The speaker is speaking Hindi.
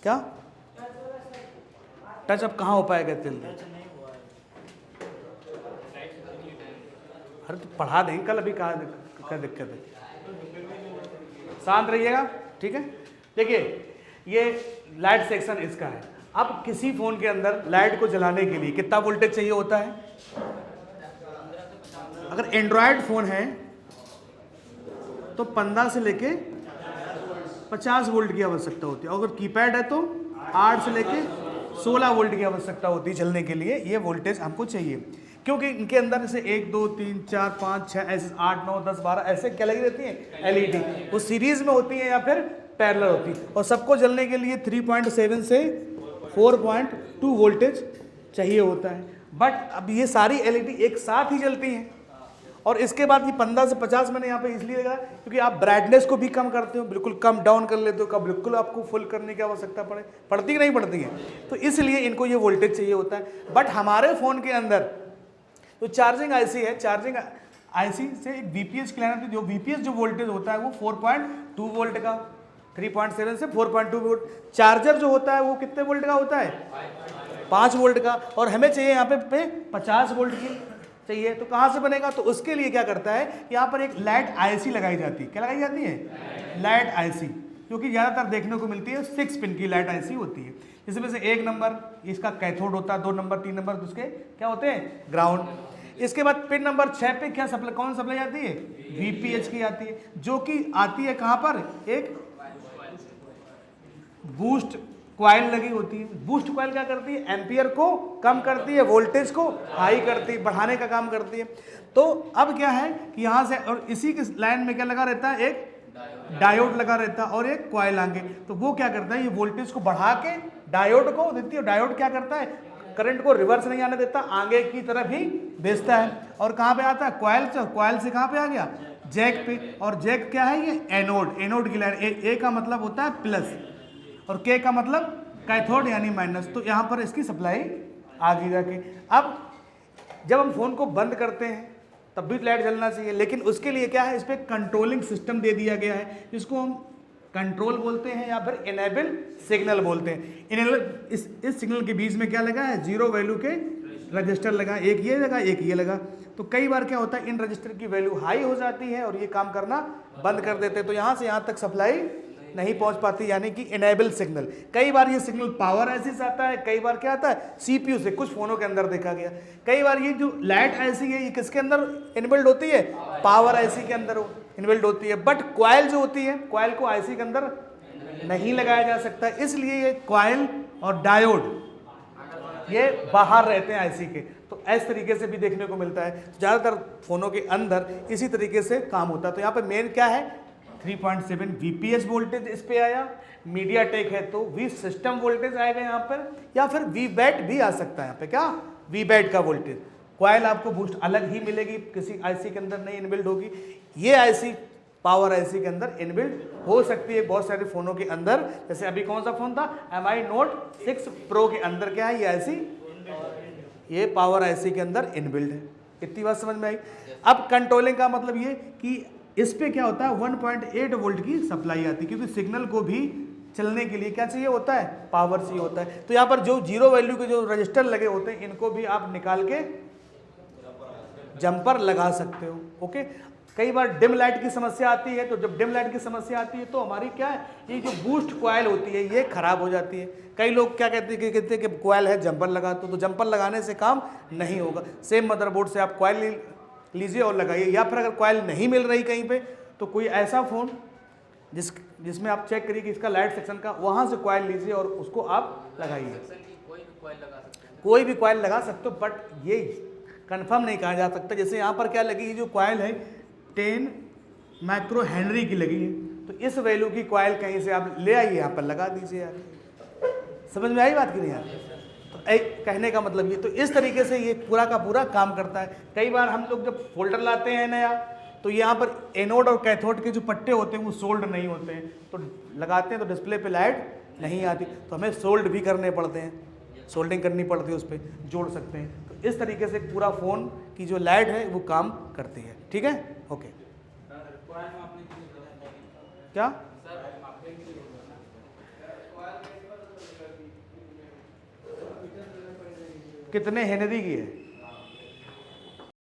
क्या टच अब कहाँ हो पाएगा जल्दी? अरे तो पढ़ा देंगे कल, अभी कहाँ क्या दिक्कत है? शांत रहिएगा, ठीक है। देखिए ये लाइट सेक्शन इसका है। अब किसी फ़ोन के अंदर लाइट को जलाने के लिए कितना वोल्टेज चाहिए होता है? अगर एंड्रॉयड फ़ोन है तो 15 से लेके 50 वोल्ट की आवश्यकता होती है, अगर कीपैड है तो 8 से लेके 16 वोल्ट की आवश्यकता होती है चलने के लिए। ये वोल्टेज हमको चाहिए क्योंकि इनके अंदर से 1 2 3 4 5 6 ऐसे 8 9 10 12 ऐसे क्या लगी रहती है एलईडी, वो सीरीज में होती है या फिर पैरेलल होती है, और सबको जलने के लिए 3.7 से 4.2 वोल्टेज चाहिए होता है। बट अब ये सारी एलईडी एक साथ ही जलती हैं, और इसके बाद ये 15 से 50 मैंने यहाँ पे इसलिए लगा क्योंकि आप ब्राइटनेस को भी कम करते हो, बिल्कुल कम डाउन कर लेते हो, कब बिल्कुल आपको फुल करने की आवश्यकता पड़ती कि नहीं पड़ती है, तो इसलिए इनको ये वोल्टेज चाहिए होता है। बट हमारे फ़ोन के अंदर जो चार्जिंग आईसी है, चार्जिंग आईसी से एक वीपीएस की लाइन होती है, जो वीपीएस जो वोल्टेज होता है वो 4.2 वोल्ट का, 3.7 से 4.2 वोल्ट। चार्जर जो होता है वो कितने वोल्ट का होता है? 5 वोल्ट का, और हमें चाहिए यहाँ पे 50 वोल्ट की चाहिए। तो कहाँ से बनेगा? तो उसके लिए क्या करता है, यहाँ पर एक लाइट आईसी लगाई जाती है। क्या लगाई जाती है? लाइट आईसी, क्योंकि ज़्यादातर देखने को मिलती है 6 पिन की लाइट आईसी होती है, जिसमें से 1 नंबर इसका कैथोड होता है, 2 नंबर 3 नंबर उसके क्या होते हैं? ग्राउंड। इसके बाद पिन नंबर 6 पे क्या सप्लाई, कौन सप्लाई आती है? वीपीएच की आती है, जो कि आती है कहाँ पर? एक बूस्ट क्वाइल लगी होती है। बूस्ट क्वाइल क्या करती है? एम्पियर को कम करती है, वोल्टेज को हाई करती है, बढ़ाने का काम करती है। तो अब क्या है कि यहाँ से, और इसी के लाइन में क्या लगा रहता है? एक डायोड लगा रहता है और एक क्वाइल आगे। तो वो क्या करता है? ये वोल्टेज को बढ़ा के डायोड को देती है। डायोड क्या करता है? करंट को रिवर्स नहीं आने देता, आगे की तरफ ही भेजता है। और कहाँ पे आता है? क्वाइल से। क्वाइल से कहाँ पे आ गया? जैक पे। और जैक क्या है? ये एनोड। एनोड की लाइन, ए का मतलब होता है प्लस और के का मतलब कैथोड यानी माइनस। तो यहाँ पर इसकी सप्लाई आगे जाके, अब जब हम फोन को बंद करते हैं तब भी लाइट जलना चाहिए, लेकिन उसके लिए क्या है? इस पर कंट्रोलिंग सिस्टम दे दिया गया है, जिसको हम कंट्रोल बोलते हैं या फिर इनेबल सिग्नल बोलते हैं। इनेबल, इस सिग्नल के बीच में क्या लगा है? 0 वैल्यू के रजिस्टर लगा, एक ये लगा एक ये लगा। तो कई बार क्या होता है, इन रजिस्टर की वैल्यू हाई हो जाती है और ये काम करना बंद कर देते हैं, तो यहाँ से यहाँ तक सप्लाई नहीं पहुंच पाती, यानी कि इनेबल सिग्नल। कई बार ये सिग्नल पावर आईसी से आता है, कई बार क्या आता है? सीपीयू से। कुछ फोनों के अंदर देखा गया। कई बार ये जो लाइट आईसी है ये किसके अंदर इनबिल्ड होती है? पावर आईसी के अंदर इनबिल्ड होती है। बट क्वाइल जो होती है, क्वाइल को आईसी के अंदर नहीं लगाया जा सकता, इसलिए ये क्वाइल और डायोड ये बाहर रहते हैं आईसी के। तो इस तरीके से भी देखने को मिलता है। ज़्यादातर फोनों के अंदर इसी तरीके से काम होता है। तो यहाँ पर मेन क्या है? 3.7 वीपीएस वोल्टेज इस पे आया। मीडिया टेक है तो वी सिस्टम वोल्टेज आएगा यहाँ पर, या फिर वी बैट भी आ सकता है यहाँ पे। क्या? वी बैट का वोल्टेज। क्वाइल आपको बूस्ट अलग ही मिलेगी, किसी आईसी के अंदर नहीं इनबिल्ड होगी। ये आईसी पावर आईसी के अंदर इनबिल्ड हो सकती है बहुत सारे फोनों के अंदर। जैसे अभी कौन सा फोन था? MI Note 6 Pro के अंदर क्या है? ये आईसी, ये पावर आईसी के अंदर इनबिल्ड है। इतनी बात समझ में आई? अब कंट्रोलिंग का मतलब ये कि इस पे क्या होता है? 1.8 वोल्ट की सप्लाई आती है, क्योंकि सिग्नल को भी चलने के लिए क्या चाहिए होता है? पावर चाहिए होता है। तो यहाँ पर जो 0 वैल्यू के जो रजिस्टर लगे होते हैं, इनको भी आप निकाल के जंपर लगा सकते हो। ओके। कई बार डिम लाइट की समस्या आती है, तो जब डिम लाइट की समस्या आती है तो हमारी क्या है? ये जो बूस्ट क्वाइल होती है ये खराब हो जाती है। कई लोग क्या कहते हैं कि क्वाइल है जंपर लगा, तो जंपर लगाने से काम नहीं होगा। सेम मदरबोर्ड से आप क्वाइल लीजिए और लगाइए, या फिर अगर क्वाइल नहीं मिल रही कहीं पे तो कोई ऐसा फ़ोन जिसमें आप चेक करिए कि इसका लाइट सेक्शन का, वहाँ से क्वाइल लीजिए और उसको आप लगाइए। कोई भी क्वाइल लगा सकते हो, बट ये कंफर्म नहीं कहा जा सकता। जैसे यहाँ पर क्या लगी, जो क्वाइल है 10 माइक्रो हेनरी की लगी है, तो इस वैल्यू की क्वाइल कहीं से आप ले आइए, यहाँ पर लगा दीजिए। समझ में आई बात कि नहीं यार? कहने का मतलब ये, तो इस तरीके से ये पूरा का पूरा काम करता है। कई बार हम लोग जब फोल्डर लाते हैं नया, तो यहाँ पर एनोड और कैथोड के जो पट्टे होते हैं वो सोल्ड नहीं होते हैं, तो लगाते हैं तो डिस्प्ले पे लाइट नहीं आती, तो हमें सोल्ड भी करने पड़ते हैं, सोल्डिंग करनी पड़ती है, उस पर जोड़ सकते हैं। तो इस तरीके से पूरा फ़ोन की जो लाइट है वो काम करती है। ठीक है, ओके। क्या कितने हेनरी की है?